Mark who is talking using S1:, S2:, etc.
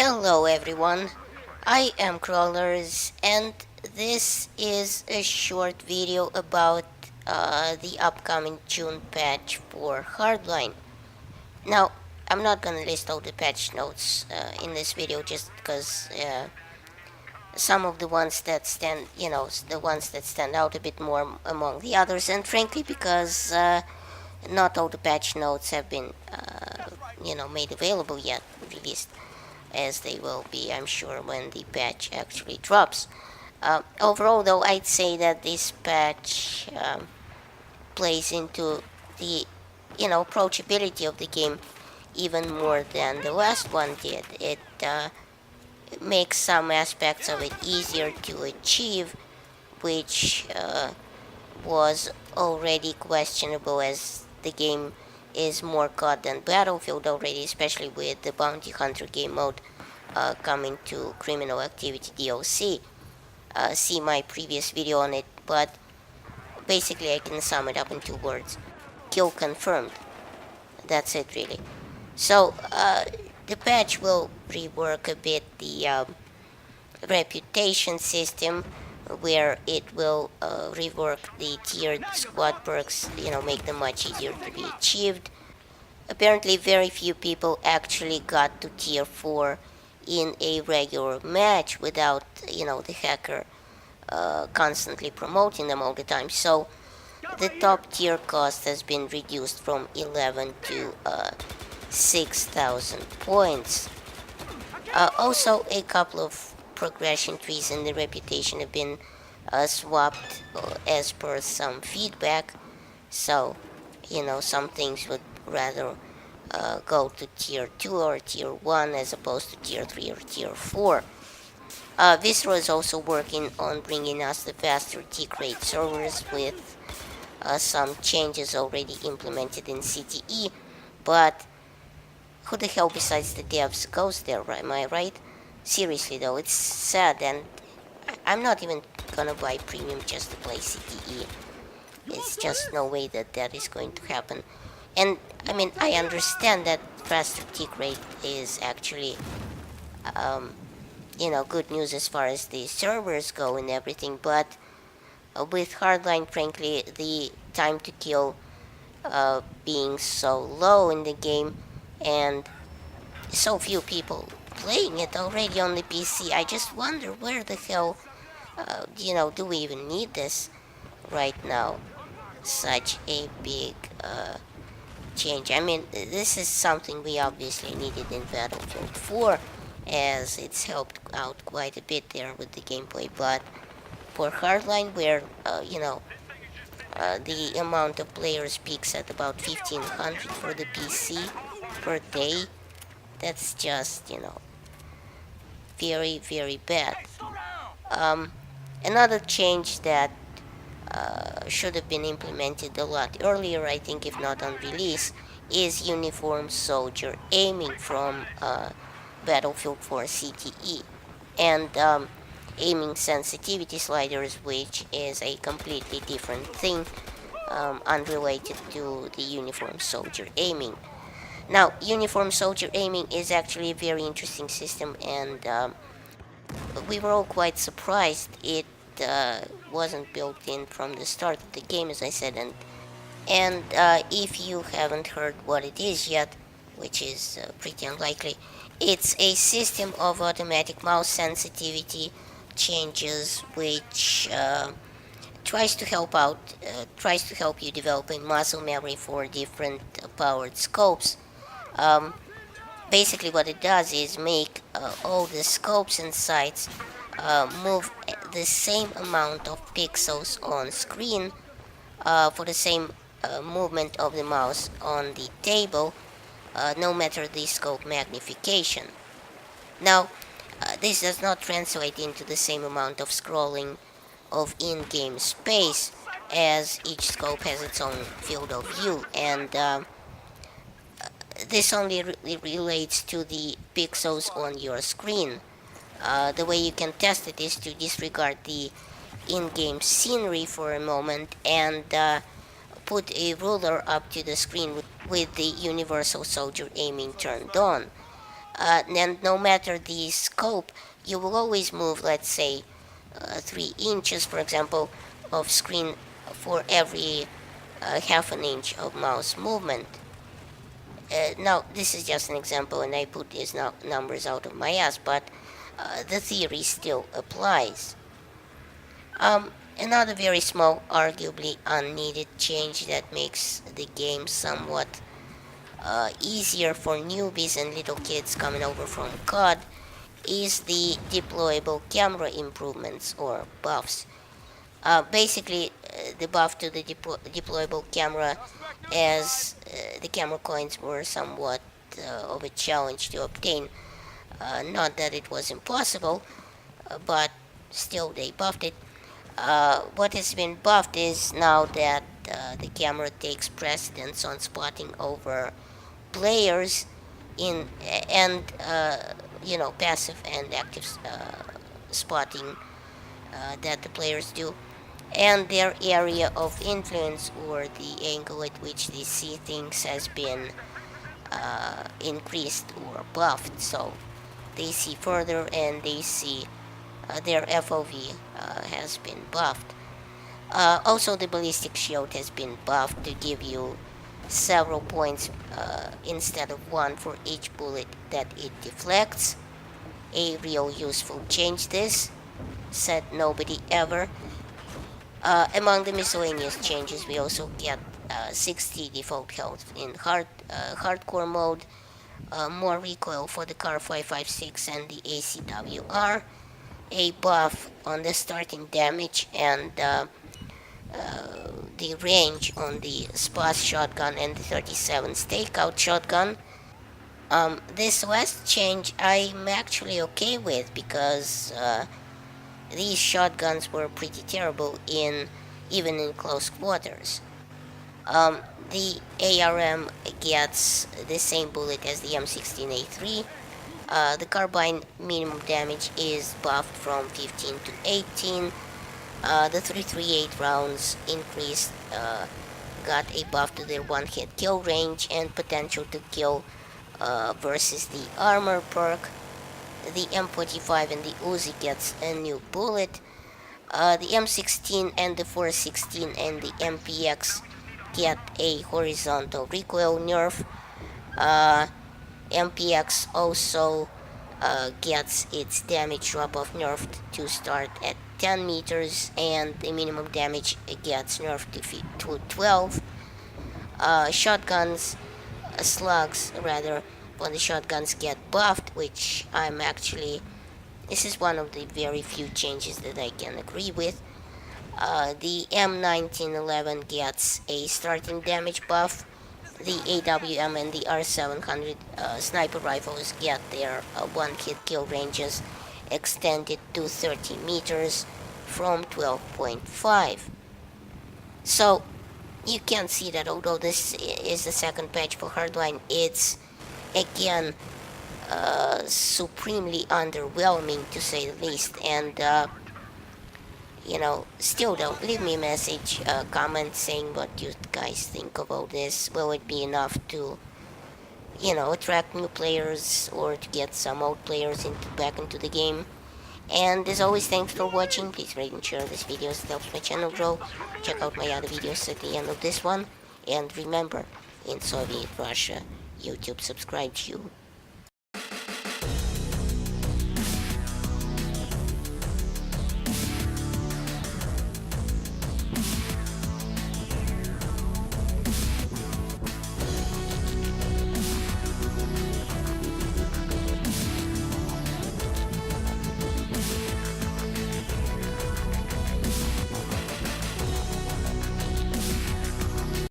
S1: Hello everyone, I am Crawlers and this is a short video about the upcoming June patch for Hardline. Now, I'm not gonna list all the patch notes in this video just because some of the ones that the ones that stand out a bit more among the others, and frankly because not all the patch notes have been, made available yet, released, as they will be, I'm sure, when the patch actually drops. Overall, though, I'd say that this patch plays into the, approachability of the game even more than the last one did. It makes some aspects of it easier to achieve, which was already questionable as the game is more COD than Battlefield already, especially with the Bounty Hunter game mode coming to Criminal Activity DLC. See my previous video on it, but basically I can sum it up in 2 words. Kill confirmed. That's it really. So the patch will rework a bit the reputation system, where it will rework the tiered squad perks, make them much easier to be achieved. Apparently very few people actually got to tier 4 in a regular match without, the hacker constantly promoting them all the time. So the top tier cost has been reduced from 11 to 6,000 points. Also, a couple of progression trees in the reputation have been swapped as per some feedback. So, some things would rather go to tier 2 or tier 1 as opposed to tier 3 or tier 4. Viscera is also working on bringing us the faster tick rate servers with some changes already implemented in CTE, but who the hell besides the devs goes there, am I right? Seriously though, it's sad, and I'm not even gonna buy premium just to play CTE. It's just no way that that is going to happen. And I mean, I understand that faster tick rate is actually good news as far as the servers go and everything, but with Hardline, frankly, the time to kill being so low in the game and so few people playing it already on the PC, I just wonder where the hell, do we even need this right now? Such a big change. I mean, this is something we obviously needed in Battlefield 4, as it's helped out quite a bit there with the gameplay, but for Hardline, where, the amount of players peaks at about 1500 for the PC per day, that's just, very, very bad. Another change that should have been implemented a lot earlier, I think, if not on release, is uniform soldier aiming from Battlefield 4 CTE, and aiming sensitivity sliders, which is a completely different thing, unrelated to the uniform soldier aiming. Now, uniform soldier aiming is actually a very interesting system, and we were all quite surprised it wasn't built in from the start of the game, as I said, and if you haven't heard what it is yet, which is pretty unlikely, it's a system of automatic mouse sensitivity changes, which tries to help you develop a muscle memory for different powered scopes. Basically what it does is make all the scopes and sights move the same amount of pixels on screen for the same movement of the mouse on the table, no matter the scope magnification. Now, this does not translate into the same amount of scrolling of in-game space, as each scope has its own field of view, and this only relates to the pixels on your screen. The way you can test it is to disregard the in-game scenery for a moment and put a ruler up to the screen with the universal soldier aiming turned on. And no matter the scope, you will always move, let's say, 3 inches, for example, of screen for every half an inch of mouse movement. Now, this is just an example, and I put these numbers out of my ass, but the theory still applies. Another very small, arguably unneeded change that makes the game somewhat easier for newbies and little kids coming over from COD is the deployable camera improvements or buffs. Basically, the buff to the deployable camera, as the camera coins were somewhat of a challenge to obtain. Not that it was impossible, but still they buffed it. What has been buffed is now that the camera takes precedence on spotting over players in and passive and active spotting that the players do, and their area of influence or the angle at which they see things has been increased or buffed, so they see further and they see their FOV has been buffed. Also, the ballistic shield has been buffed to give you several points instead of one for each bullet that it deflects. A real useful change this, said nobody ever. Among the miscellaneous changes, we also get 60 default health in hardcore mode, more recoil for the Car 556 and the ACWR, a buff on the starting damage and the range on the Spas shotgun and the 37 stakeout shotgun. This last change I'm actually okay with because these shotguns were pretty terrible even in close quarters. The ARM gets the same bullet as the M16A3. The carbine minimum damage is buffed from 15 to 18. The 338 rounds increased, got a buff to their one-hit kill range and potential to kill versus the armor perk. The M45 and the Uzi gets a new bullet. The M16 and the 416 and the MPX get a horizontal recoil nerf. MPX also gets its damage drop-off nerfed to start at 10 meters, and the minimum damage gets nerfed to 12. Shotguns, slugs rather, when the shotguns get buffed, which this is one of the very few changes that I can agree with. The M1911 gets a starting damage buff. The AWM and the R700 sniper rifles get their one-hit kill ranges extended to 30 meters from 12.5. So you can see that although this is the second patch for Hardline, it's again supremely underwhelming to say the least. And still though, leave me a message, comment saying what you guys think about this. Will it be enough to attract new players or to get some old players back into the game? And as always, thanks for watching. Please rate and share this video, it helps my channel grow. Check out my other videos at the end of this one. And remember, in Soviet Russia, YouTube subscribed you.